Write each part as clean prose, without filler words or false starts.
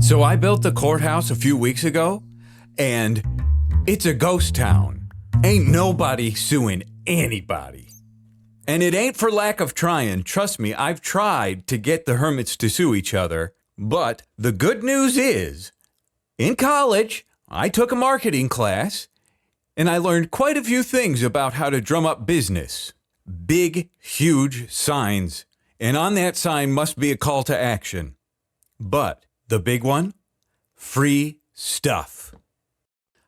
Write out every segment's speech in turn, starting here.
So I built the courthouse a few weeks ago, and it's a ghost town. Ain't nobody suing anybody. And it ain't for lack of trying. Trust me, I've tried to get the hermits to sue each other. But the good news is, in college, I took a marketing class, and I learned quite a few things about how to drum up business. Big, huge signs. And on that sign must be a call to action. But the big one? Free stuff.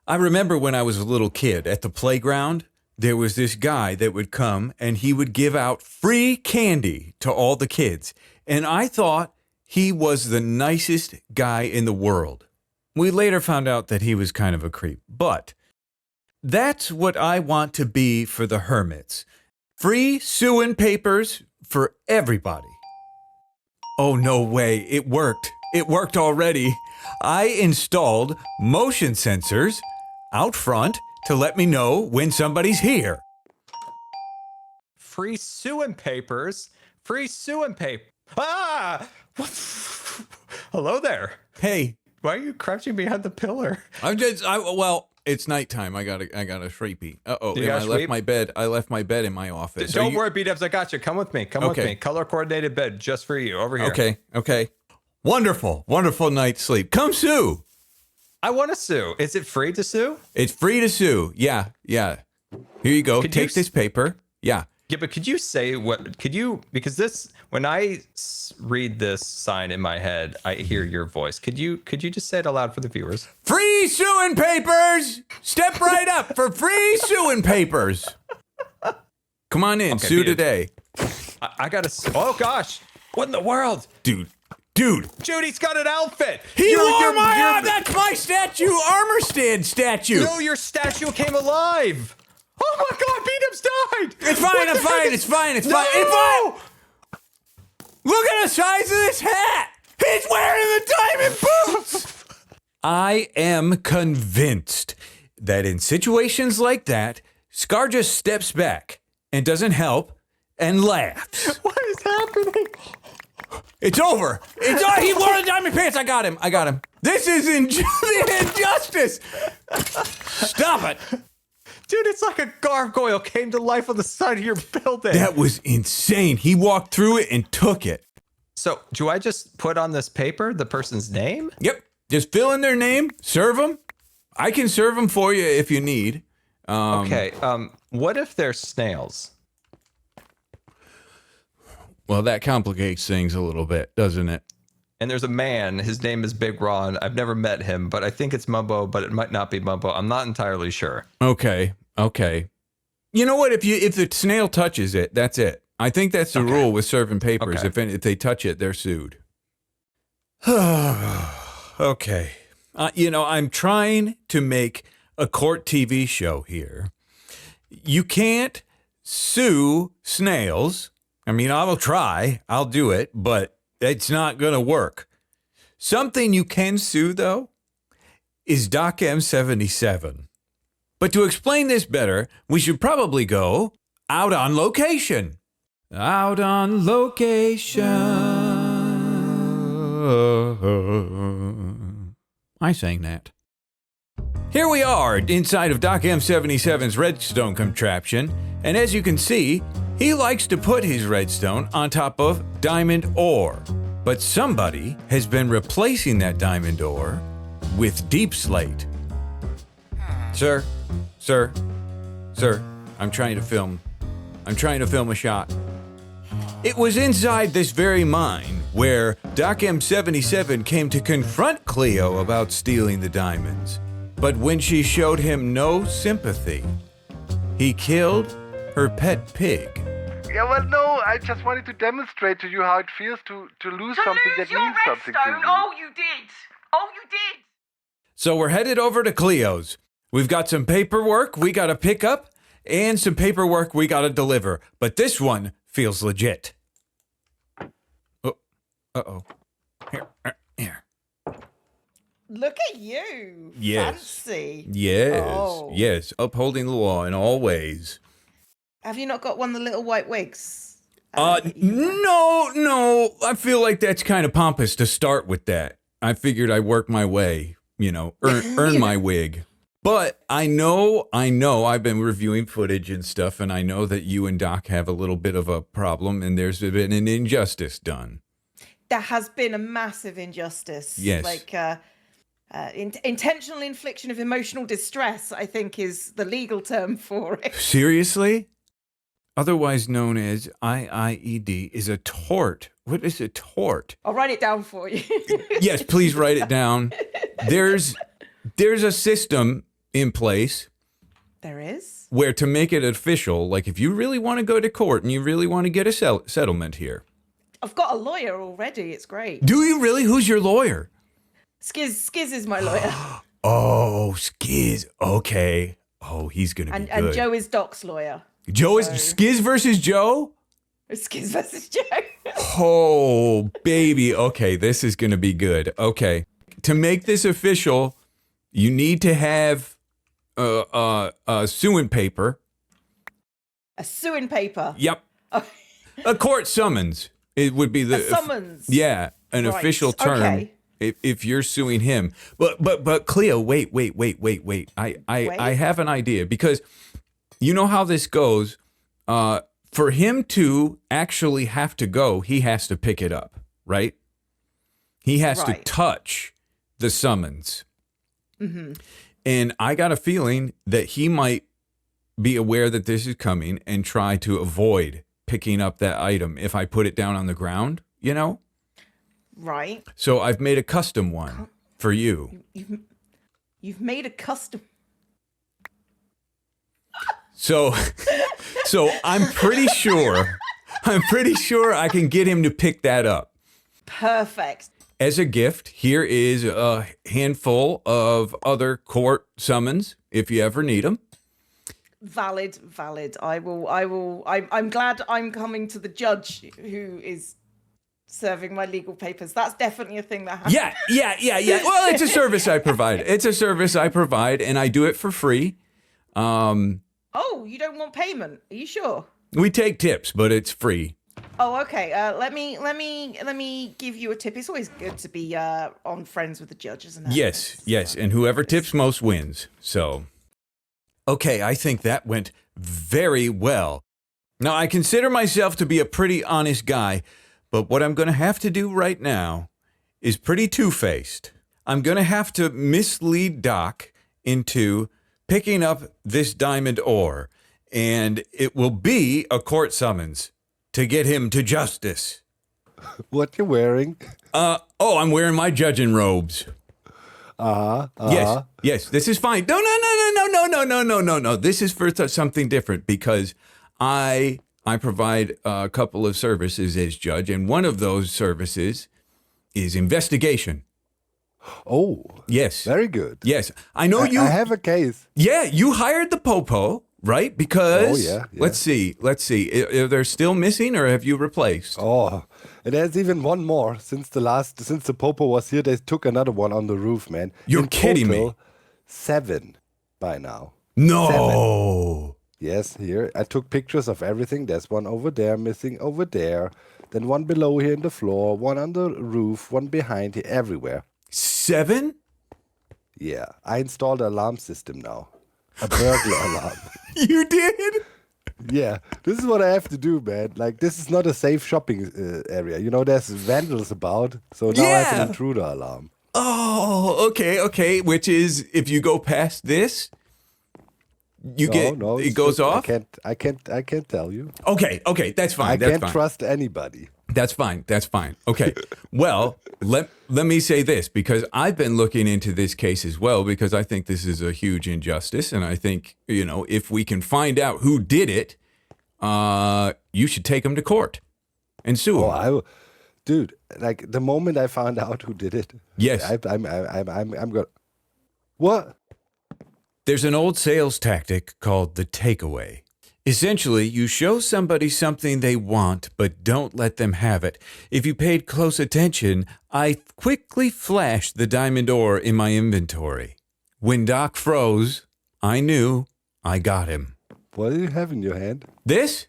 I remember when I was a little kid at the playground, there was this guy that would come and he would give out free candy to all the kids. And I thought he was the nicest guy in the world. We later found out that he was kind of a creep. But that's what I want to be for the hermits. Free suing papers for everybody. Oh, no way. It worked. It worked already. I installed motion sensors out front to let me know when somebody's here. Free suing papers? Free suing paper. Ah! What? Hello there. Hey. Why are you crouching behind the pillar? Well, it's nighttime. I got a sleepy. I left my bed in my office. Don't worry, B-Dubs, I got you. Come with me. Come with me. Color coordinated bed just for you over here. Okay. Wonderful night's sleep. Come sue. I want to sue. Is it free to sue? It's free to sue. Yeah. Here you go. Take this paper. Yeah. Yeah, but could you say because this, when I read this sign in my head, I hear your voice. Could you just say it aloud for the viewers? Free suing papers. Step right up for free suing papers. Come on in. Sue today. I gotta, oh gosh. What in the world? Dude. Judy's got an outfit. He wore my arm. That's my armor stand statue. No, your statue came alive. Oh my God, B-Dubs died. It's fine. It's fine. Look at the size of this hat. He's wearing the diamond boots. I am convinced that in situations like that, Scar just steps back and doesn't help and laughs. What is happening? It's over. He wore the diamond pants. I got him. This is injustice. Stop it. Dude, it's like a gargoyle came to life on the side of your building. That was insane. He walked through it and took it. So, do I just put on this paper the person's name? Yep. Just fill in their name, serve them. I can serve them for you if you need. Okay. What if they're snails? Well, that complicates things a little bit, doesn't it? And there's a man. His name is Big Ron. I've never met him, but I think it's Mumbo, but it might not be Mumbo. I'm not entirely sure. Okay. You know what? If the snail touches it, that's it. I think that's the rule with serving papers. Okay. If they touch it, they're sued. Okay. I'm trying to make a court TV show here. You can't sue snails. I mean, I will try. I'll do it, but it's not going to work. Something you can sue, though, is Doc M77. But to explain this better, we should probably go out on location. Out on location. I sang that. Here we are inside of Doc M77's redstone contraption, and as you can see, he likes to put his redstone on top of diamond ore. But somebody has been replacing that diamond ore with deep slate. Sir, I'm trying to film a shot. It was inside this very mine where Doc M77 came to confront Cleo about stealing the diamonds. But when she showed him no sympathy, he killed her pet pig. Yeah, well, no, I just wanted to demonstrate to you how it feels to lose something that means something to you. Oh, you did. So we're headed over to Cleo's. We've got some paperwork we gotta pick up and some paperwork we gotta deliver. But this one feels legit. Uh-oh. Here. Look at you. Yes. Fancy. Yes. Upholding the law in all ways. Have you not got one of the little white wigs? No. I feel like that's kind of pompous to start with that. I figured I'd work my way, earn my wig. But I know I've been reviewing footage and stuff, and I know that you and Doc have a little bit of a problem, and there's been an injustice done. There has been a massive injustice. Yes. Like intentional infliction of emotional distress, I think, is the legal term for it. Seriously? Otherwise known as IIED is a tort. What is a tort? I'll write it down for you. Yes, please write it down. There's a system in place. There is? Where to make it official, like if you really want to go to court and you really want to get a settlement here. I've got a lawyer already. It's great. Do you really? Who's your lawyer? Skiz is my lawyer. Oh, Skiz. Okay. Oh, he's going to be good. And Joe is Doc's lawyer. Joe is Skiz versus Joe? Skiz versus Joe. Oh, baby. Okay, this is going to be good. Okay. To make this official, you need to have a suing paper. A suing paper? Yep. A court summons. It would be the... A summons? Yeah, an official term. Okay. If you're suing him. But Cleo, wait. I have an idea, because you know how this goes. For him to actually have to go, he has to pick it up, right? He has to touch the summons. Mm-hmm. And I got a feeling that he might be aware that this is coming and try to avoid picking up that item if I put it down on the ground, Right. So I've made a custom one for you. You've made a custom. So I'm pretty sure I can get him to pick that up. Perfect. As a gift, here is a handful of other court summons if you ever need them. Valid. I will. I'm glad I'm coming to the judge who is serving my legal papers. That's definitely a thing that happens. Yeah. Well, it's a service I provide. And I do it for free. Oh, you don't want payment? Are you sure? We take tips, but it's free. Oh, okay. Let me give you a tip. It's always good to be on Friends with the Judge, isn't it? Yes. And whoever tips most wins. So, okay, I think that went very well. Now, I consider myself to be a pretty honest guy, but what I'm going to have to do right now is pretty two-faced. I'm going to have to mislead Doc into picking up this diamond ore, and it will be a court summons to get him to justice. What you wearing? I'm wearing my judging robes. Yes, this is fine. No. This is for something different, because I provide a couple of services as judge, and one of those services is investigation. Oh. Yes. Very good. Yes. I know you... I have a case. Yeah, you hired the Popo, right? Because... Oh, yeah. Let's see. Are they still missing, or have you replaced? Oh, and there's even one more. Since the Popo was here, they took another one on the roof, man. You're kidding me. 7 by now. No. 7. Yes, here. I took pictures of everything. There's one over there, missing over there. Then one below here in the floor, one on the roof, one behind here, everywhere. 7? Yeah. I installed an alarm system now. A burglar alarm. You did? Yeah. This is what I have to do, man. Like, this is not a safe shopping area. There's vandals about. So now I have an intruder alarm. Oh, okay. Which is, if you go past this... it goes off? I can't tell you. Okay, that's fine. I can't trust anybody. That's fine. Okay. Well, let me say this, because I've been looking into this case as well, because I think this is a huge injustice, and I think, if we can find out who did it, you should take him to court and sue him. Dude, like, the moment I found out who did it. Yes. I'm going. What? There's an old sales tactic called the takeaway. Essentially, you show somebody something they want, but don't let them have it. If you paid close attention, I quickly flashed the diamond ore in my inventory. When Doc froze, I knew I got him. What do you have in your hand? This?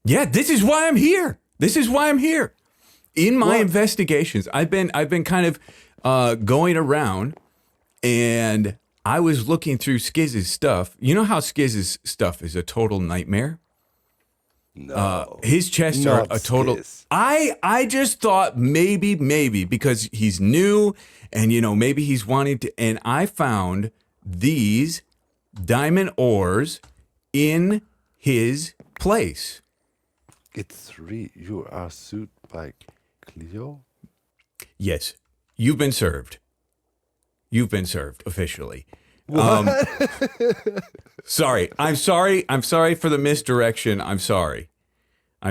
Yeah, this is why I'm here. in my What? investigations, I've been kind of going around, and I was looking through Skiz's stuff. You know how Skiz's stuff is a total nightmare? No. His chests are Not a total. Skiz. I just thought maybe because he's new and maybe he's wanting to. And I found these diamond ores in his place. It's you are sued by Cleo? Yes, you've been served. You've been served officially. Sorry. I'm sorry for the misdirection. I'm sorry. So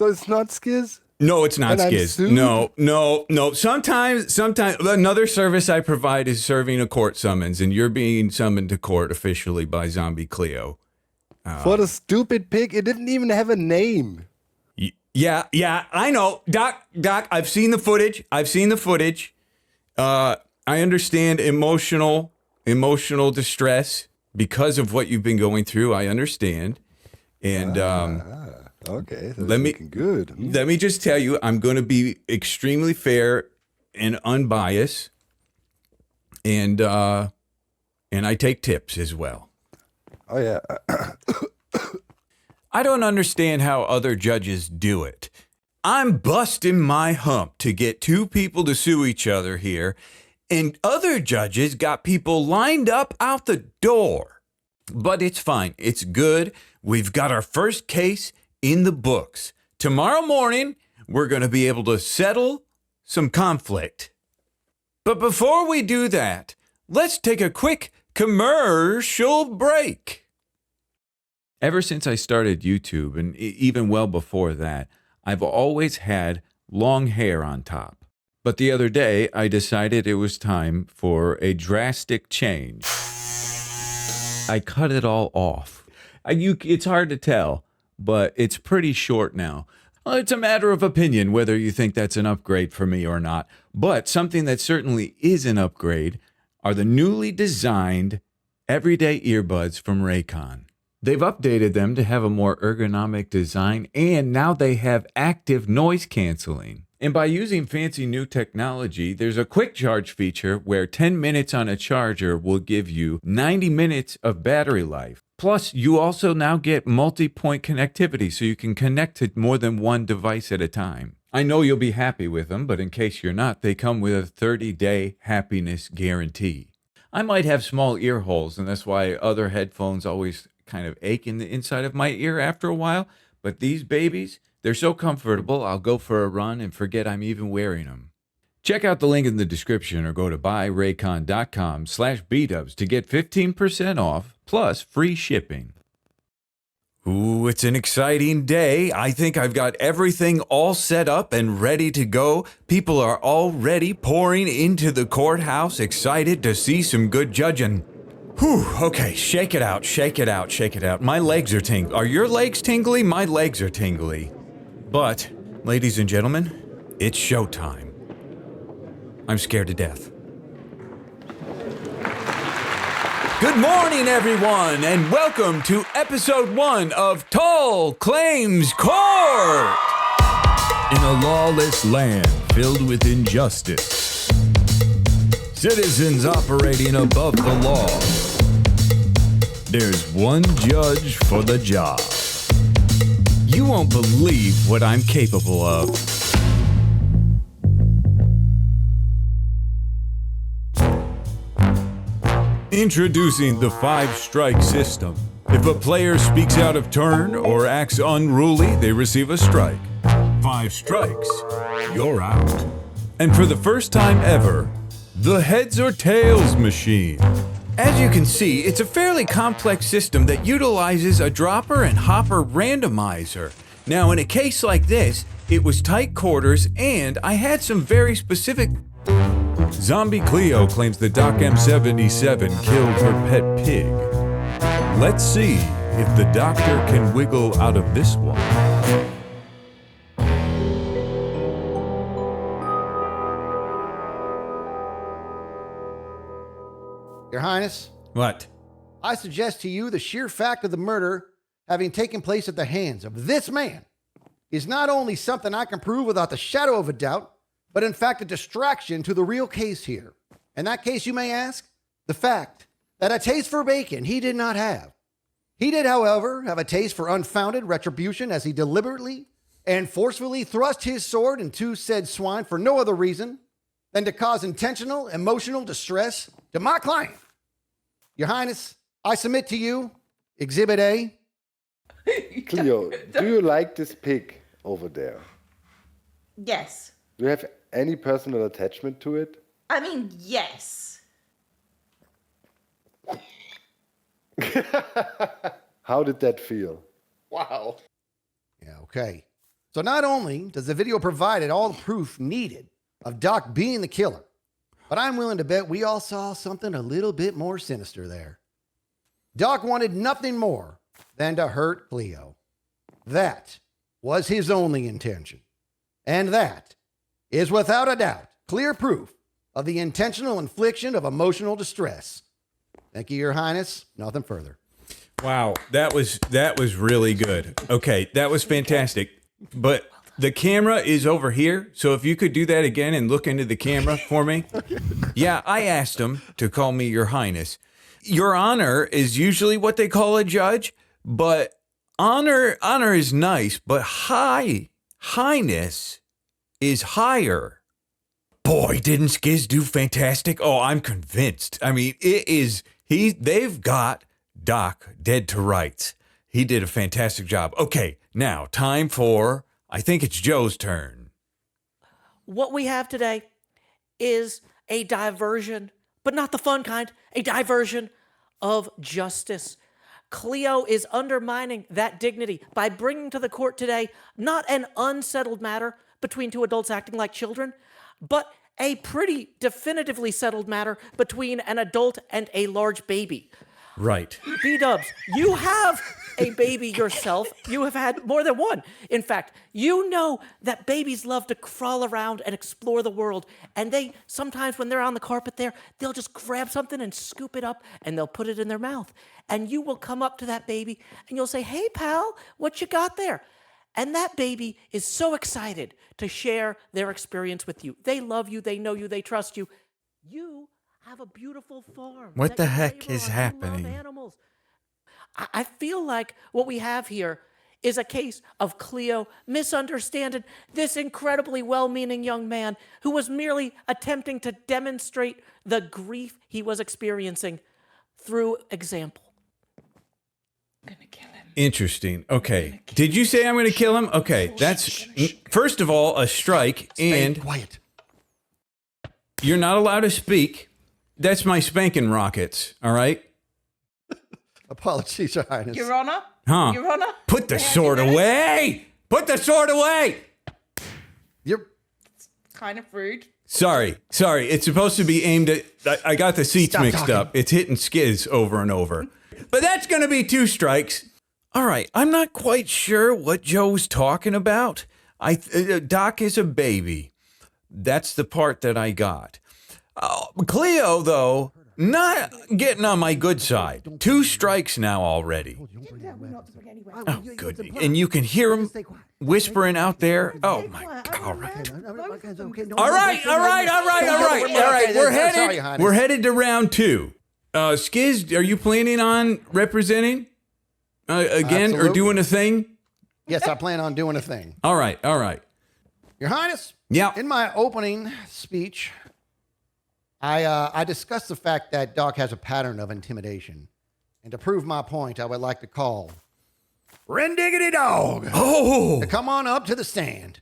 it's not Skiz? No, it's not And I'm Skiz. sued? No. Sometimes another service I provide is serving a court summons, and you're being summoned to court officially by Zombie Cleo. For the stupid pig, it didn't even have a name. Yeah, I know. Doc, I've seen the footage. I understand emotional distress because of what you've been going through. I understand. And Okay, that's Let me- looking good. let me just tell you, I'm going to be extremely fair and unbiased. And I take tips as well. Oh, yeah. I don't understand how other judges do it. I'm busting my hump to get two people to sue each other here, and other judges got people lined up out the door. But it's fine. It's good. We've got our first case in the books. Tomorrow morning, we're going to be able to settle some conflict. But before we do that, let's take a quick commercial break. Ever since I started YouTube, and even well before that, I've always had long hair on top. But the other day, I decided it was time for a drastic change. I cut it all off. It's hard to tell, but it's pretty short now. Well, it's a matter of opinion whether you think that's an upgrade for me or not. But something that certainly is an upgrade are the newly designed everyday earbuds from Raycon. They've updated them to have a more ergonomic design, and now they have active noise canceling. And by using fancy new technology, there's a quick charge feature where 10 minutes on a charger will give you 90 minutes of battery life. Plus, you also now get multi-point connectivity, so you can connect to more than one device at a time. I know you'll be happy with them, but in case you're not, they come with a 30-day happiness guarantee. I might have small ear holes, and that's why other headphones always kind of ache in the inside of my ear after a while. But these babies, they're so comfortable, I'll go for a run and forget I'm even wearing them. Check out the link in the description or go to buyraycon.com/bdubs to get 15% off plus free shipping. Ooh, it's an exciting day. I think I've got everything all set up and ready to go. People are already pouring into the courthouse, excited to see some good judging. Whew, okay, shake it out. My legs are tingly. Are your legs tingly? My legs are tingly. But, ladies and gentlemen, it's showtime. I'm scared to death. Good morning, everyone, and welcome to episode 1 of Tall Claims Court! In a lawless land filled with injustice, citizens operating above the law, there's one judge for the job. You won't believe what I'm capable of. Introducing the 5-strike system. If a player speaks out of turn or acts unruly, they receive a strike. 5 strikes, you're out. And for the first time ever, the heads or tails machine. As you can see, it's a fairly complex system that utilizes a dropper and hopper randomizer. Now, in a case like this, it was tight quarters and I had some very specific... Zombie Cleo claims the Doc M77 killed her pet pig. Let's see if the doctor can wiggle out of this one. Your Highness, What? I suggest to you the sheer fact of the murder having taken place at the hands of this man is not only something I can prove without the shadow of a doubt, but in fact a distraction to the real case here. And that case, you may ask, the fact that a taste for bacon he did not have. He did, however, have a taste for unfounded retribution as he deliberately and forcefully thrust his sword into said swine for no other reason than to cause intentional emotional distress to my client. Your Highness, I submit to you Exhibit A. Cleo, do you like this pig over there? Yes. Do you have any personal attachment to it? I mean, yes. How did that feel? Wow. Yeah, okay. So not only does the video provide all the proof needed of Doc being the killer, but I'm willing to bet we all saw something a little bit more sinister there. Doc wanted nothing more than to hurt Cleo. That was his only intention. And that is without a doubt clear proof of the intentional infliction of emotional distress. Thank you, Your Highness. Nothing further. Wow, that was really good. Okay, that was fantastic. But the camera is over here, so if you could do that again and look into the camera for me. Yeah, I asked him to call me Your Highness. Your Honor is usually what they call a judge, but honor is nice, but highness is higher. Boy, didn't Skiz do fantastic? Oh, I'm convinced. I mean, they've got Doc dead to rights. He did a fantastic job. Okay, now time for, I think it's Joe's turn. What we have today is a diversion, but not the fun kind, a diversion of justice. Cleo is undermining that dignity by bringing to the court today not an unsettled matter between two adults acting like children, but a pretty definitively settled matter between an adult and a large baby. Right. B-dubs, you have a baby yourself. You have had more than one. In fact, you know that babies love to crawl around and explore the world. And they, sometimes when they're on the carpet there, they'll just grab something and scoop it up and they'll put it in their mouth. And you will come up to that baby and you'll say, "Hey, pal, what you got there?" And that baby is so excited to share their experience with you. They love you. They know you. They trust you. You have a beautiful farm. What that the you heck labor is on. You happening? love animals. I feel like what we have here is a case of Cleo misunderstanding this incredibly well-meaning young man who was merely attempting to demonstrate the grief he was experiencing through example. I'm gonna kill him. Interesting. Okay. Did you say I'm going to kill him? Okay. That's, first of all, a strike, and Quiet. you're not allowed to speak. That's my spanking rockets, all right? Apologies, Your Highness. Your Honor? Huh. Your Honor? Put the May I sword do this? away! Put the sword away! You're Kind of rude. Sorry. It's supposed to be aimed at, I got the seats Stop mixed talking. up. It's hitting Skiz over and over. But that's going to be 2 strikes. All right. I'm not quite sure what Joe's talking about. Doc is a baby. That's the part that I got. Cleo, though, not getting on my good side. 2 strikes now already. Oh, good. And you can hear him whispering out there. Oh, my God. All right. All right. We're headed to round 2. Skiz, are you planning on representing again or Absolutely. doing a thing? Yes, I plan on doing a thing. All right. Your Highness, Yeah. in my opening speech, I discussed the fact that Doc has a pattern of intimidation. And to prove my point, I would like to call Rendiggity Dog Oh, to come on up to the stand.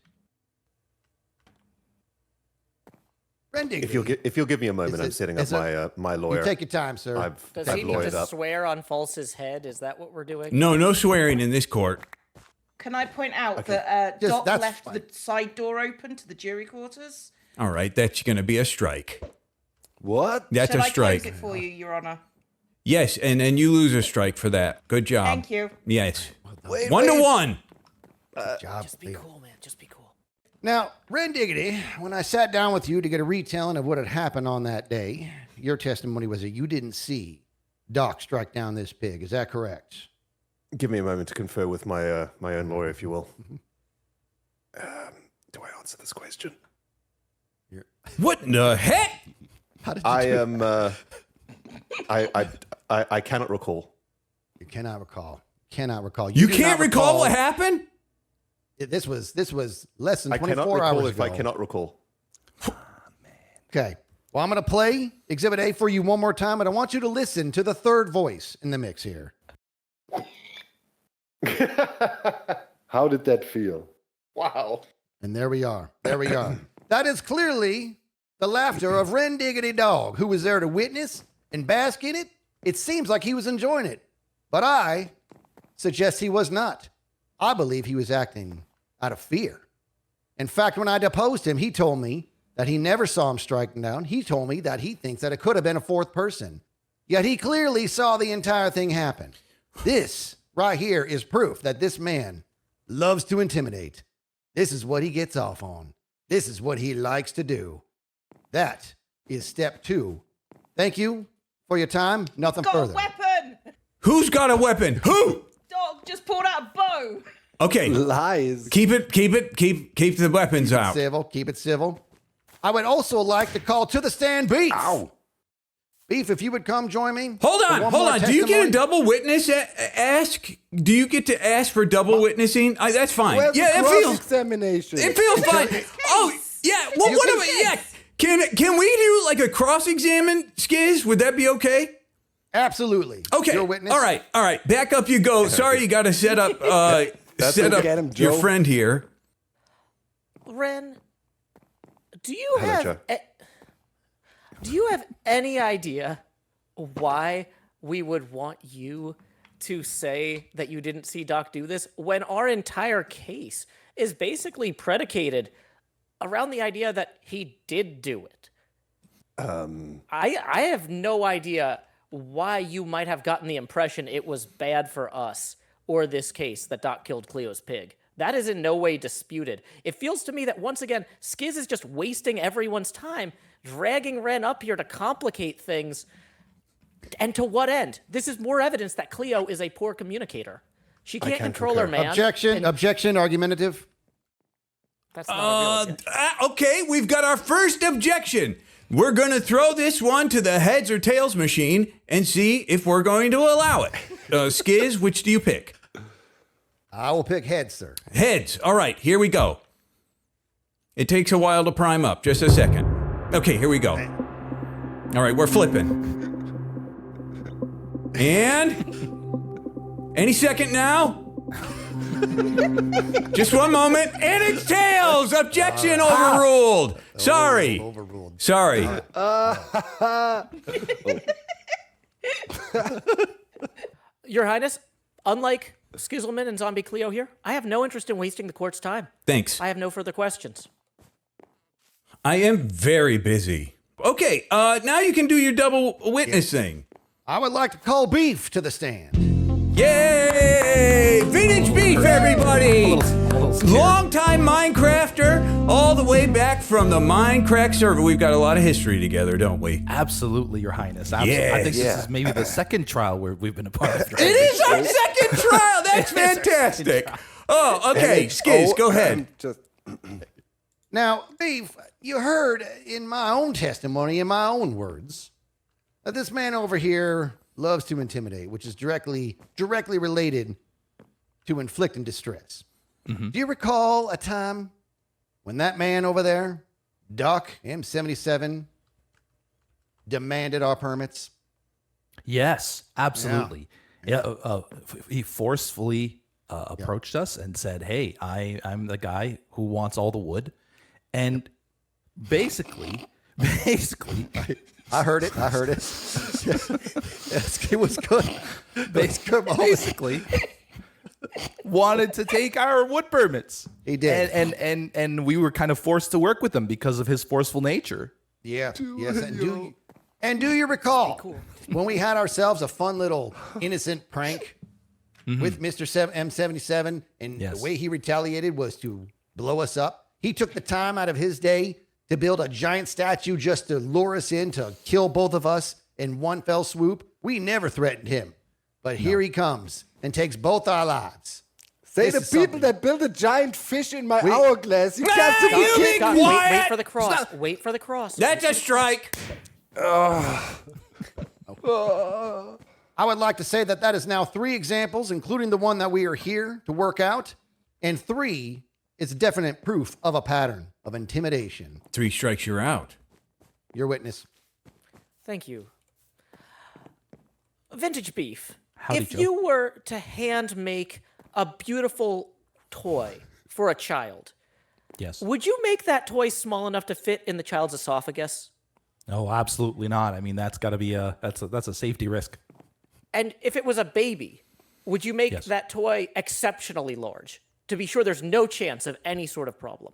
Rendiggity. If you'll give me a moment, I'm setting up my lawyer. You take your time, sir. Does I've he need lawyered to up. swear on False's head? Is that what we're doing? no swearing in this court. Can I point out that Just- Doc that's left fine. the side door open to the jury quarters? All right. That's going to be a strike. What? That's Shall a I strike. close it for you, Your Honor? Yes. And then you lose a strike for that. Good job. Thank you. Yes. Wait, 1 to wait. 1. Good job, Just be Leo. cool, man. Just be cool. Now, Rendiggity, when I sat down with you to get a retelling of what had happened on that day, your testimony was that you didn't see Doc strike down this pig. Is that correct? Give me a moment to confer with my own lawyer, if you will. Do I answer this question? What in the heck? I am. I cannot recall. You cannot recall. Cannot recall. You do can't not recall what happened? This was less than I 24 cannot recall hours if ago. I cannot recall. Okay. Well, I'm going to play Exhibit A for you one more time, but I want you to listen to the third voice in the mix here. How did that feel? Wow. And there we are. There we are. That is clearly the laughter of Ren Diggity Dog, who was there to witness and bask in it. It seems like he was enjoying it, but I suggest he was not. I believe he was acting out of fear. In fact, when I deposed him, he told me that he never saw him striking down. He told me that he thinks that it could have been a fourth person. Yet he clearly saw the entire thing happen. This right here is proof that this man loves to intimidate. This is what he gets off on. This is what he likes to do. That is step 2. Thank you for your time. Nothing Got further. a weapon. Who's got a weapon? Who? Dog just pulled out a bow. Okay. Lies. Keep the weapons out. Civil. Keep it civil. I would also like to call to the stand Beef. Ow. Beef, if you would come join me. Hold for on. one more Do you get a testimony. double witness ask? Do you get to ask for double witnessing? That's fine. Where's Yeah, the it feels cross-examination? fine. Oh, yeah. Well, what about yeah? Can we do like a cross-examine, Skiz? Would that be okay? Absolutely. Okay. Your witness. All right. Back up you go. Sorry, you got to set up Get him, your Joe. friend here. Ren, do you Hello, Joe. have any idea why we would want you to say that you didn't see Doc do this when our entire case is basically predicated around the idea that he did do it? I have no idea why you might have gotten the impression it was bad for us or this case that Doc killed Cleo's pig. That is in no way disputed. It feels to me that, once again, Skiz is just wasting everyone's time, dragging Ren up here to complicate things. And to what end? This is more evidence that Cleo is a poor communicator. She can't control her man. Objection, argumentative. That's not a real objection. Okay, we've got our first objection. We're going to throw this one to the heads or tails machine and see if we're going to allow it. Skiz, which do you pick? I will pick heads, sir. Heads. All right, here we go. It takes a while to prime up. Just a second. Okay, here we go. All right, we're flipping. And any second now. Just one moment. And it's tails. Objection overruled. Sorry. Overruled. Sorry. Your Highness, unlike Skizzleman and Zombie Cleo here, I have no interest in wasting the court's time. Thanks. I have no further questions. I am very busy. Okay, now you can do your double witness thing. I would like to call Beef to the stand. Yay! Vintage Beef, everybody! Longtime Minecrafter, all the way back from the Minecraft server. We've got a lot of history together, don't we? Absolutely, Your Highness. Absolutely. I think this is maybe the second trial where we've been a part of. It is our second trial! That's fantastic! Oh, okay, Skiz, go ahead. Now, Beef, you heard in my own testimony, in my own words, that this man over here loves to intimidate, which is directly related to inflicting distress. Mm-hmm. Do you recall a time when that man over there, Doc M77, demanded our permits? Yes, absolutely. Yeah, he forcefully approached us and said, "Hey, I'm the guy who wants all the wood," and basically, I heard it. Yes, it was good. Basically, wanted to take our wood permits. He did, and we were kind of forced to work with him because of his forceful nature. Yeah. Yes. And do you recall when we had ourselves a fun little innocent prank with Mr. M77, and the way he retaliated was to blow us up? He took the time out of his day to build a giant statue just to lure us in to kill both of us in one fell swoop. We never threatened him, but here he comes and takes both our lives. Say This the is people something. that built a giant fish in my hourglass. You can't you see be Scott, quiet! wait for the cross. Wait for the cross. That's a strike. I would like to say that is now 3 examples, including the one that we are here to work out. And 3 is definite proof of a pattern of intimidation. 3 strikes, you're out. Your witness. Thank you. Vintage Beef. Howdy, if Joe. you were to hand make a beautiful toy for a child, Yes. would you make that toy small enough to fit in the child's esophagus? No, absolutely not. I mean, that's got to be that's a safety risk. And if it was a baby, would you make Yes. that toy exceptionally large to be sure there's no chance of any sort of problem?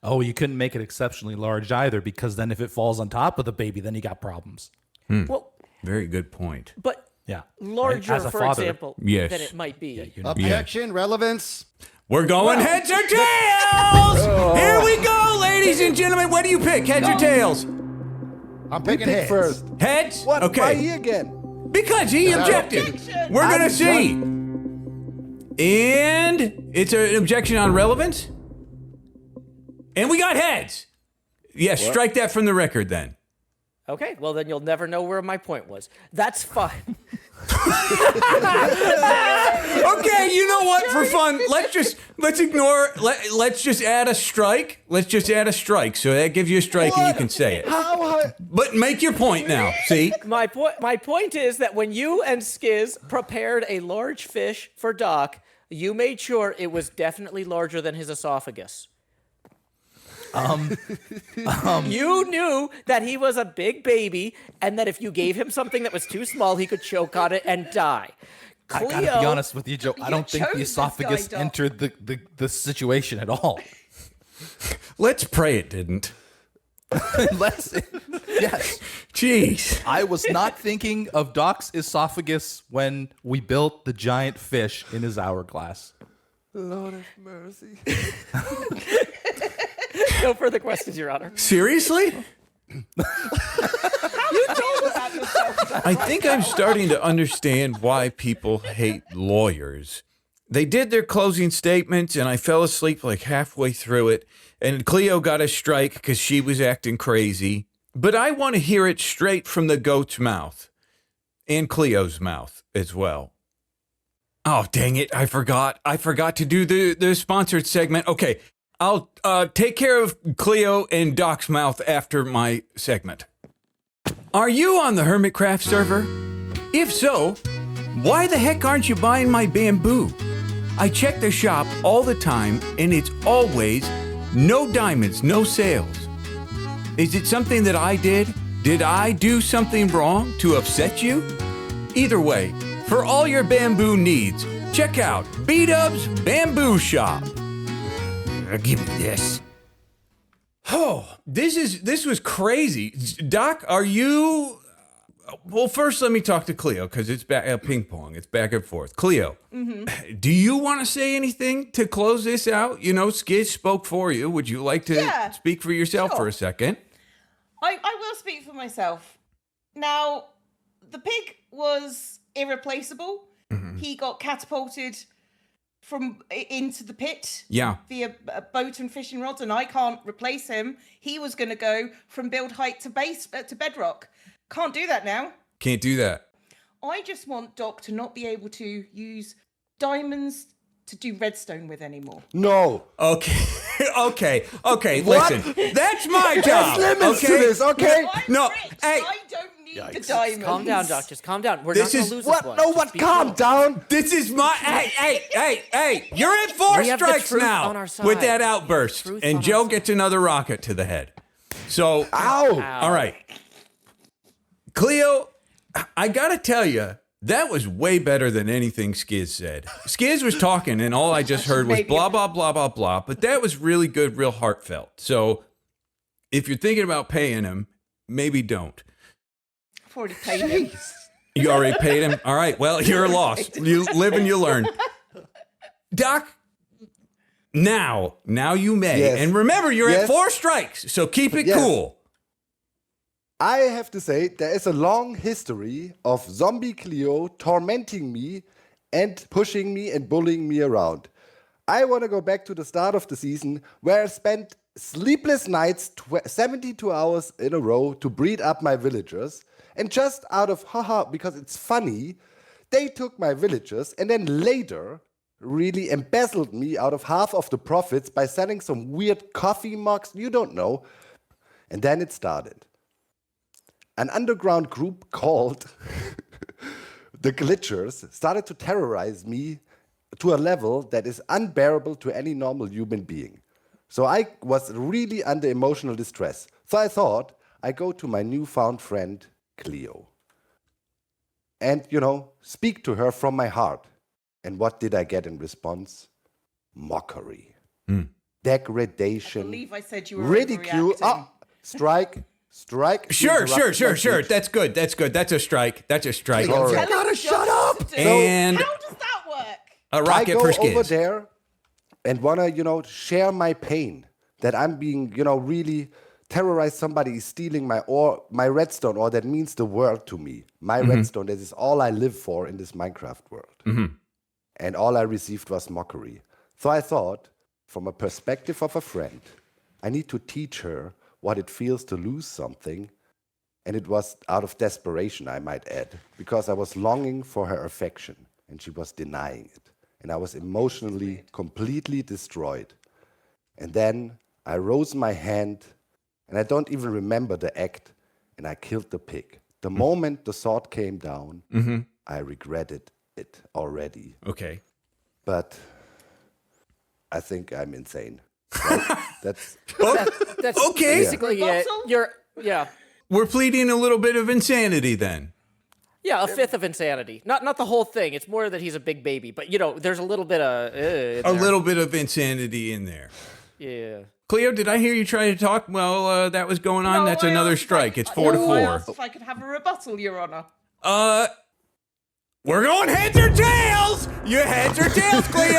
Oh, you couldn't make it exceptionally large either, because then if it falls on top of the baby, then you got problems. Well, Very good point. but Yeah. larger, As a for father, example, Yes. than it might be. Objection, relevance. We're going heads or tails. Here we go, ladies and gentlemen. What do you pick, heads or tails? I'm We picking pick heads. first. Heads. What? Why Okay. he again? Because he objected. We're gonna I'm see. And it's an objection on relevance. And we got heads. Yes, strike that from the record then. Okay, well then you'll never know where my point was. That's fine. Okay, you know what? For fun, let's just add a strike. Let's just add a strike. So that gives you a strike and you can say it. But make your point now. See? My point is that when you and Skiz prepared a large fish for Doc, you made sure it was definitely larger than his esophagus. You knew that he was a big baby and that if you gave him something that was too small, he could choke on it and die. I Cleo, gotta be honest with you, Joe. I don't think chose the this guy, esophagus Doc. entered the situation at all. Let's pray it didn't. Yes. Jeez. I was not thinking of Doc's esophagus when we built the giant fish in his hourglass. Lord have mercy. no further questions, Your Honor. Seriously? You told about yourself. I think I'm starting to understand why people hate lawyers. They did their closing statements, and I fell asleep like halfway through it. And Cleo got a strike because she was acting crazy. But I want to hear it straight from the goat's mouth and Cleo's mouth as well. Oh, dang it. I forgot to do the sponsored segment. Okay, I'll take care of Cleo and Doc's mouth after my segment. Are you on the Hermitcraft server? If so, why the heck aren't you buying my bamboo? I check the shop all the time, and it's always no diamonds, no sales. Is it something that I did? Did I do something wrong to upset you? Either way, for all your bamboo needs, check out B-Dub's Bamboo Shop. Give me this. Oh, this was crazy. Doc, are you... Well, first let me talk to Cleo, because it's back ping pong. It's back and forth. Cleo, do you want to say anything to close this out? You know, Skiz spoke for you. Would you like to Yeah, speak for yourself for sure. a second? I will speak for myself. Now, the pig was irreplaceable. He got catapulted into the pit Yeah. via a boat and fishing rods, and I can't replace him. He was going to go from build height to to bedrock. Can't do that now. Can't do that. I just want Doc to not be able to use diamonds to do redstone with anymore. No. Okay. Okay. Listen, that's my job. There's limits okay? to this, okay? I'm No, rich. hey. I don't need the diamonds. Calm down, Doc. Just calm down. We're This not is- going to lose What? this one. No, Just what? be Calm cool. down. This is my... Hey. You're at 4 We have the strikes truth now on our side. with that outburst. Truth And on Joe our side. gets another rocket to the head. So... Ow. All right. Cleo, I got to tell you, that was way better than anything Skiz said. Skiz was talking, and all I just heard was Maybe. blah, blah, blah, blah, blah. But that was really good, real heartfelt. So if you're thinking about paying him, maybe don't. I've already paid him. You already paid him? All right. Well, you're a loss. You live and you learn. Doc, now you may. Yes. And remember, you're at Yes. 4 strikes, so keep it Yes. cool. I have to say, there is a long history of zombie Cleo tormenting me and pushing me and bullying me around. I want to go back to the start of the season where I spent sleepless nights, 72 hours in a row to breed up my villagers. And just out of haha, because it's funny, they took my villagers and then later really embezzled me out of half of the profits by selling some weird coffee mugs you don't know. And then it started. An underground group called the Glitchers started to terrorize me to a level that is unbearable to any normal human being. So I was really under emotional distress. So I thought I go to my newfound friend, Cleo. And, speak to her from my heart. And what did I get in response? Mockery. Degradation. I believe I said you were ridicule. overreacting. Strike. Sure. That's good. That's a strike. All right. Gotta shut up. And How does that work? a rocket for I go over skids. there and wanna, share my pain that I'm being, really terrorized. Somebody is stealing my redstone, or that means the world to me. My redstone, that is all I live for in this Minecraft world. And all I received was mockery. So I thought, from a perspective of a friend, I need to teach her what it feels to lose something. And it was out of desperation, I might add, because I was longing for her affection and she was denying it. And I was emotionally completely destroyed. And then I rose my hand, and I don't even remember the act, and I killed the pig. The moment the sword came down, I regretted it already. Okay. But I think I'm insane. Right? That's That's Okay. basically it. Rebuttal? We're pleading a little bit of insanity then. Yeah, a fifth of insanity. Not the whole thing. It's more that he's a big baby, but there's a little bit of A little bit of insanity in there. Yeah. Cleo, did I hear you try to talk while that was going on? No, That's I another asked if strike. I- It's 4 to no, I 4. asked if I could have a rebuttal, Your Honor. We're going heads or tails. You heads or tails, Cleo?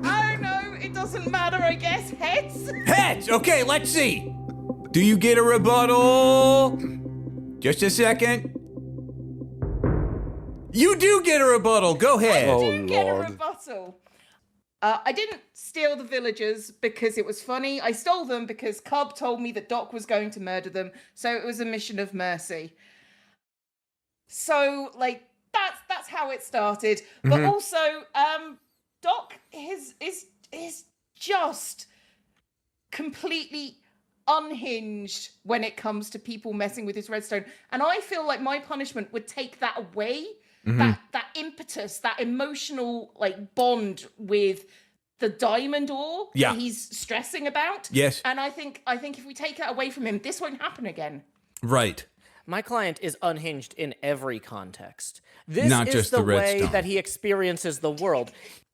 Oh no, it doesn't matter, I guess. Heads? Heads. Okay, let's see. Do you get a rebuttal? Just a second. You do get a rebuttal. Go ahead. Oh, I do get a Lord. rebuttal. I didn't steal the villagers because it was funny. I stole them because Cub told me that Doc was going to murder them, so it was a mission of mercy. So, that's how it started. But also, Doc is just completely unhinged when it comes to people messing with his redstone, and I feel like my punishment would take that away. That impetus, that emotional bond with the diamond ore that he's stressing about. Yes. And I think if we take that away from him, this won't happen again. Right. My client is unhinged in every context. This Not is just the the way redstone. that he experiences the world.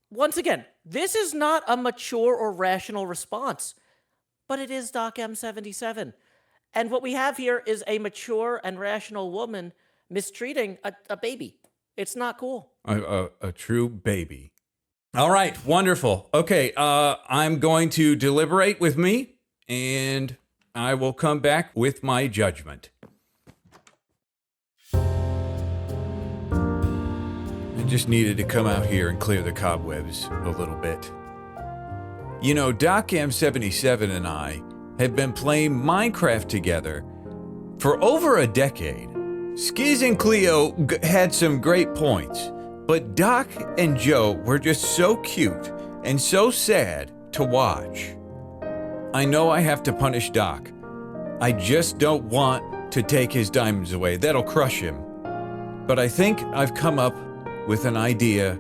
Once again, this is not a mature or rational response, but it is Doc M77. And what we have here is a mature and rational woman mistreating a baby. It's not cool. A true baby. All right, wonderful. Okay, I'm going to deliberate with me, and I will come back with my judgment. I just needed to come out here and clear the cobwebs a little bit. Doc M77 and I have been playing Minecraft together for over a decade. Skiz and Cleo had some great points, but Doc and Joe were just so cute and so sad to watch. I know I have to punish Doc. I just don't want to take his diamonds away. That'll crush him. But I think I've come up with an idea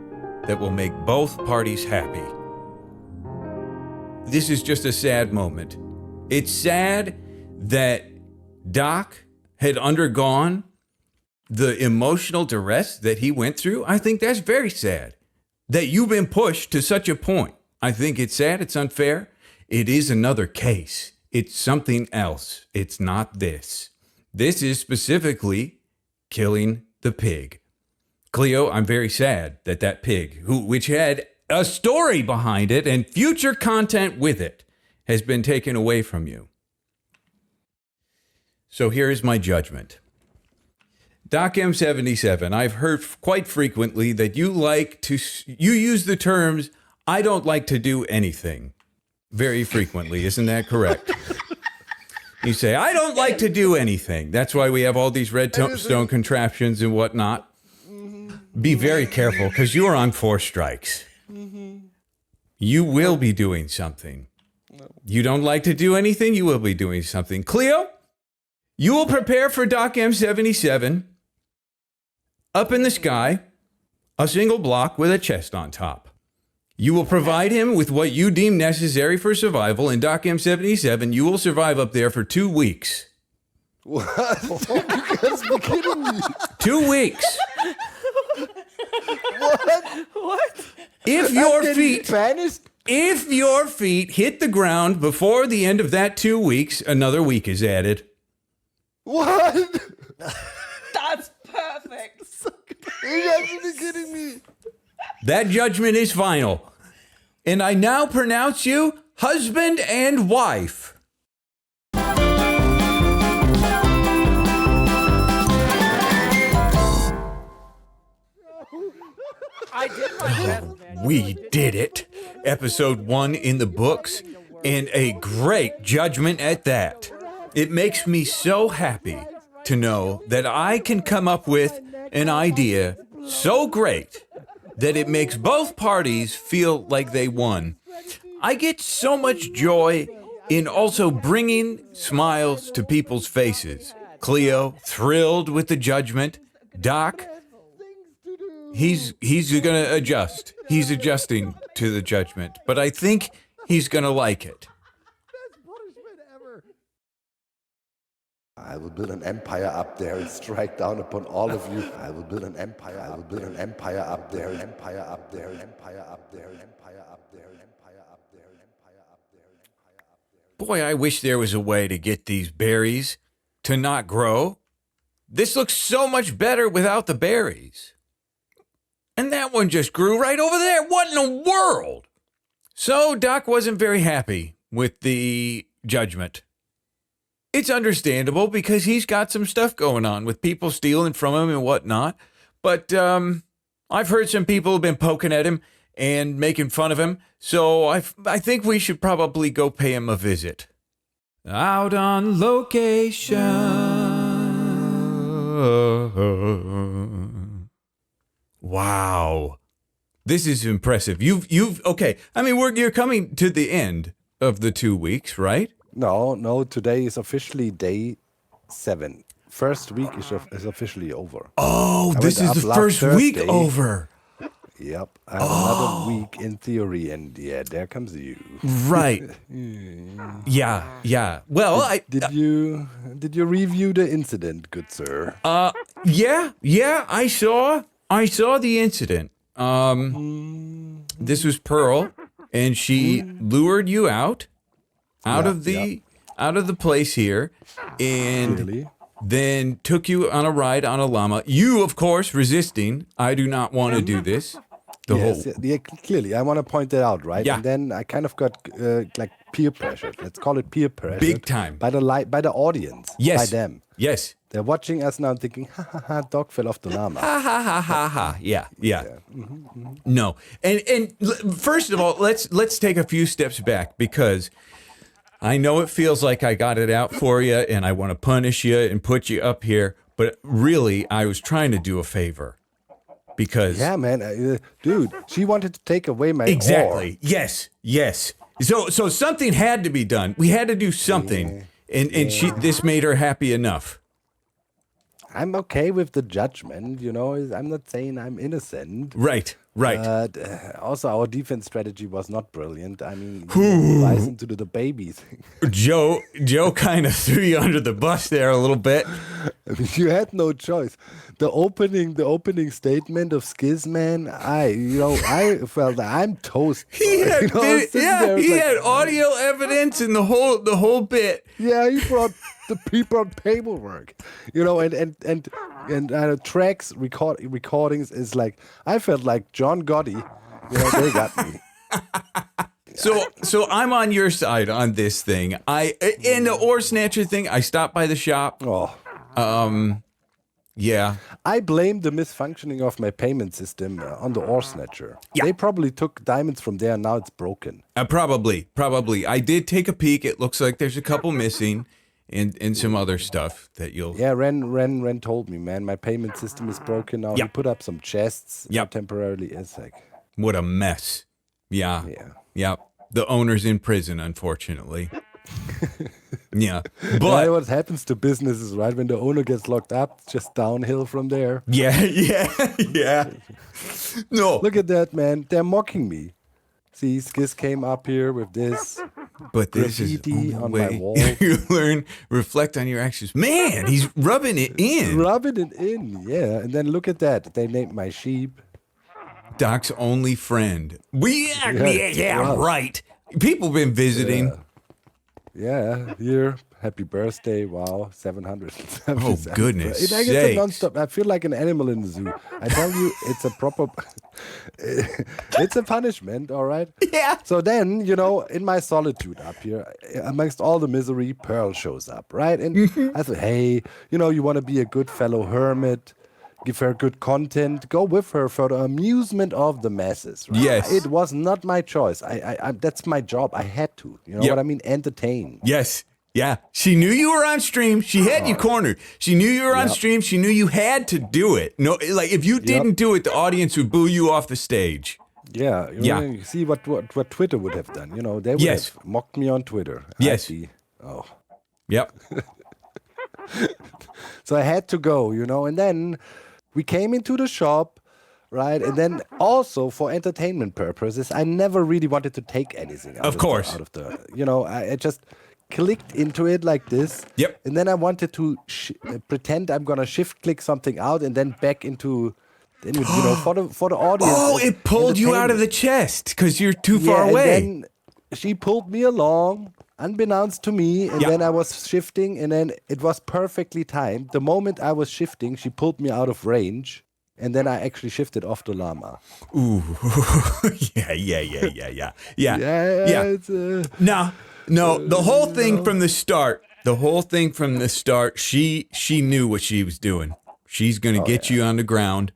that will make both parties happy. This is just a sad moment. It's sad that Doc had undergone the emotional duress that he went through. I think that's very sad. That you've been pushed to such a point. I think it's sad. It's unfair. It is another case. It's something else. It's not this. This is specifically killing the pig. Cleo, I'm very sad that that pig, which had a story behind it and future content with it, has been taken away from you. So here is my judgment. Doc M77, I've heard quite frequently that you use the terms, I don't like to do anything very frequently. Isn't that correct? You say, I don't like to do anything. That's why we have all these redstone contraptions and whatnot. Be very careful, because you are on 4 strikes. You will be doing something. You don't like to do anything, you will be doing something. Cleo, you will prepare for Doc M77 up in the sky, a single block with a chest on top. You will provide him with what you deem necessary for survival. In Doc M77, you will survive up there for 2 weeks. What? You guys be kidding me. 2 weeks. What? If your feet hit the ground before the end of that 2 weeks, another week is added. What? That's perfect. You guys be kidding me. That judgment is final. And I now pronounce you husband and wife. I did my best, man. We did it. Episode 1 in the books, and a great judgment at that. It makes me so happy to know that I can come up with an idea so great that it makes both parties feel like they won. I get so much joy in also bringing smiles to people's faces. Cleo, thrilled with the judgment. Doc, he's going to adjust. He's adjusting to the judgment, but I think he's going to like it. I will build an empire up there and strike down upon all of you. I will build an empire. I will build an empire up there, an empire up there, an empire up there, an empire up there, an empire up there, an empire up there, an empire up there. Boy, I wish there was a way to get these berries to not grow. This looks so much better without the berries. And that one just grew right over there. What in the world? So Doc wasn't very happy with the judgment. It's understandable because he's got some stuff going on with people stealing from him and whatnot. But I've heard some people have been poking at him and making fun of him. So I think we should probably go pay him a visit. Out on location. Wow. This is impressive. You've okay. I mean, you're coming to the end of the 2 weeks, right? No, today is officially day 7. First week is officially over. Oh, this is the first week over. Yep. I have another week in theory, and yeah, there comes you. Right. Yeah. Well, did you review the incident, good sir? Yeah, I saw the incident. This was Pearl, and she lured you out of the place here, and then took you on a ride on a llama. You, of course, resisting. I do not want to do this. Clearly, I want to point that out, right? Yeah. And then I kind of got like peer pressure. Let's call it peer pressure. Big time. By the audience. Yes. By them. Yes. They're watching us now and thinking, ha ha ha, dog fell off the llama. Ha ha ha ha ha. Yeah. No. And first of all, let's take a few steps back, because I know it feels like I got it out for you and I want to punish you and put you up here, but really I was trying to do a favor. Because yeah, man, dude, she wanted to take away my exactly. ore. Yes. So something had to be done. We had to do something, and this made her happy enough. I'm okay with the judgment, I'm not saying I'm innocent. Right. But also, our defense strategy was not brilliant. I mean, lies into the baby thing. Joe kind of threw you under the bus there a little bit. I mean, you had no choice. The opening statement of Skizman, I felt like I'm toast. He had, had audio evidence and the whole bit. Yeah, he brought paperwork, and tracks recordings is like, I felt like John Gotti. They got me. So I'm on your side on this thing. In the ore snatcher thing, I stopped by the shop. Yeah. I blame the misfunctioning of my payment system on the ore snatcher. Yeah. They probably took diamonds from there and now it's broken. Probably. I did take a peek. It looks like there's a couple missing and some other stuff that you'll. Yeah, Ren told me, man, my payment system is broken now. Yeah. He put up some chests Yep. temporarily. It's like, What a mess. Yeah. Yeah. The owner's in prison, unfortunately. Yeah. but But what happens to businesses, right? When the owner gets locked up, it's just downhill from there. yeah. No. Look at that, man. They're mocking me. See, Skiz came up here with this. But this is the graffiti only on my way wall. you learn, reflect on your actions. Man, he's rubbing it in. Rubbing it in, yeah. And then look at that. They named my sheep. Doc's only friend. Yeah, wow. right. People been visiting. Yeah, here. Happy birthday. Wow, 777. Oh, goodness It's sakes. a non-stop. I feel like an animal in the zoo. I tell you, it's a proper... it's a punishment, all right? Yeah. So then, in my solitude up here, amongst all the misery, Pearl shows up, right? And I thought, hey, you want to be a good fellow hermit, give her good content, go with her for the amusement of the masses, right? Yes. It was not my choice. I that's my job. I had to. You know Yep. what I mean? Entertain. Yes. Yeah. She knew you were on stream. She had you cornered. She knew you were on stream. She knew you had to do it. No, like if you didn't do it, the audience would boo you off the stage. Yeah. You see what Twitter would have done. They would Yes. have mocked me on Twitter. Yes. Yep. So I had to go, and then we came into the shop, right? And then also for entertainment purposes, I never really wanted to take anything out Of course. out of the, I just clicked into it like this. Yep. And then I wanted to pretend I'm going to shift click something out and then back into, for the audience. Oh, it pulled you out of the chest because you're too far away. And then she pulled me along, unbeknownst to me, and then I was shifting, and then it was perfectly timed. The moment I was shifting, she pulled me out of range, and then I actually shifted off the llama. Ooh. Yeah. Yeah. It's, No, the whole thing from the start, she knew what she was doing. She's going to get you on the ground.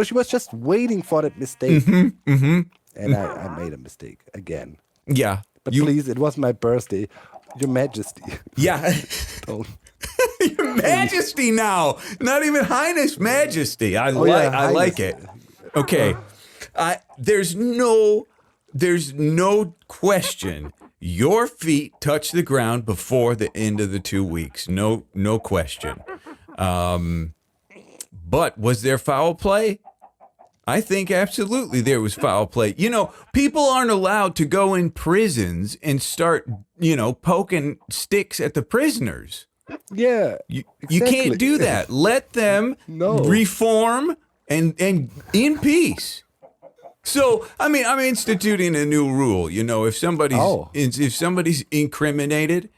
she was just waiting for that mistake. And I made a mistake again. Yeah. But please, it was my birthday. Your Majesty. Yeah. Don't. Your Majesty now. Not even Highness, Majesty. I like it. Okay. There's no question. Your feet touch the ground before the end of the 2 weeks. No question. But was there foul play? I think absolutely there was foul play. People aren't allowed to go in prisons and start, poking sticks at the prisoners. Yeah. You exactly. can't do that. Let them reform and in peace. So, I'm instituting a new rule. If somebody's incriminated,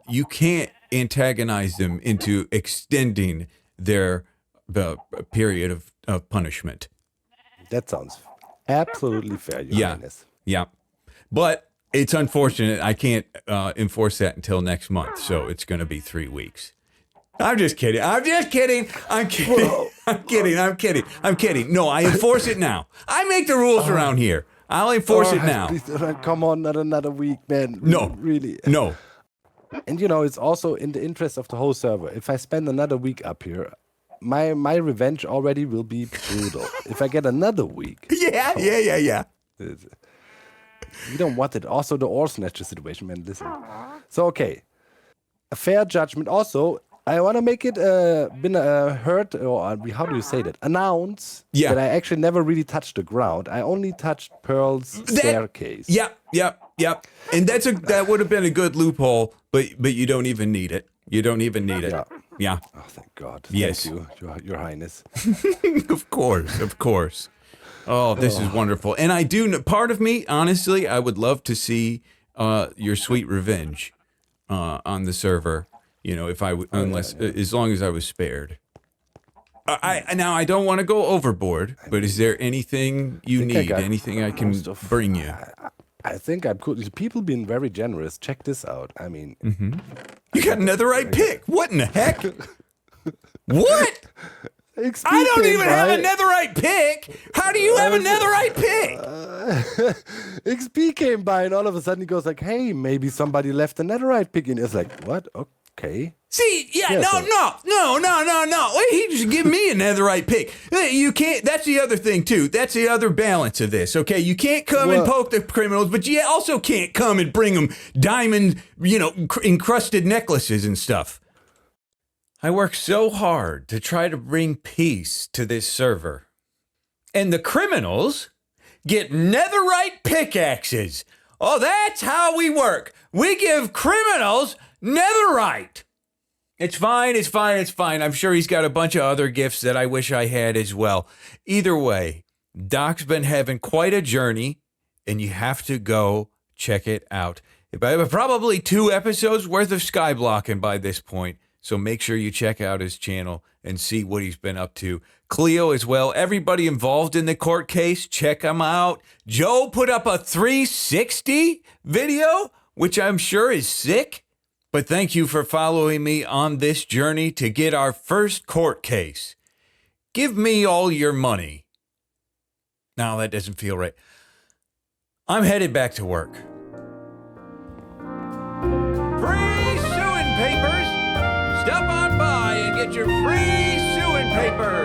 you can't antagonize them into extending their period of punishment. That sounds absolutely fair, Your Highness. Yeah. But it's unfortunate I can't enforce that until next month, so it's going to be 3 weeks. I'm just kidding. I'm kidding. No, I enforce it now. I make the rules around here. I'll enforce it now. Please, come on, not another week, man. No. Really. No. And it's also in the interest of the whole server. If I spend another week up here, my revenge already will be brutal. If I get another week. Yeah. You don't want it. Also, the ore snatcher situation, man. Listen. So, okay. A fair judgment. Also, I want to make it heard, or how do you say that? Announce that I actually never really touched the ground. I only touched Pearl's staircase. Yep. And that would have been a good loophole, but you don't even need it. You don't even need it. Yeah. Oh, thank God. Yes. Thank you, Your Highness. Of course. Oh, this is wonderful. And I do, part of me, honestly, I would love to see your sweet revenge on the server. As long as I was spared. I don't want to go overboard, but is there anything you need? Anything I can bring you? I think I'm cool. People being very generous. Check this out. You got another right pick. What in the heck? What? XP I don't came even have a by. netherite pick. How do you have a netherite pick? XP came by and all of a sudden he goes like, hey, maybe somebody left a netherite pick. And it's like, what? Okay. See, Yeah, no. He just give me a netherite pick. You can't. That's the other thing too. That's the other balance of this. Okay, you can't come and poke the criminals, but you also can't come and bring them diamond, encrusted necklaces and stuff. I work so hard to try to bring peace to this server, and the criminals get netherite pickaxes. Oh, that's how we work. We give criminals netherite. It's fine. I'm sure he's got a bunch of other gifts that I wish I had as well. Either way, Doc's been having quite a journey, and you have to go check it out. Probably 2 episodes worth of skyblocking by this point, so make sure you check out his channel and see what he's been up to. Cleo as well. Everybody involved in the court case, check him out. Joe put up a 360 video, which I'm sure is sick. But thank you for following me on this journey to get our first court case. Give me all your money. No, that doesn't feel right. I'm headed back to work. Free suing papers. Stop on by and get your free suing papers.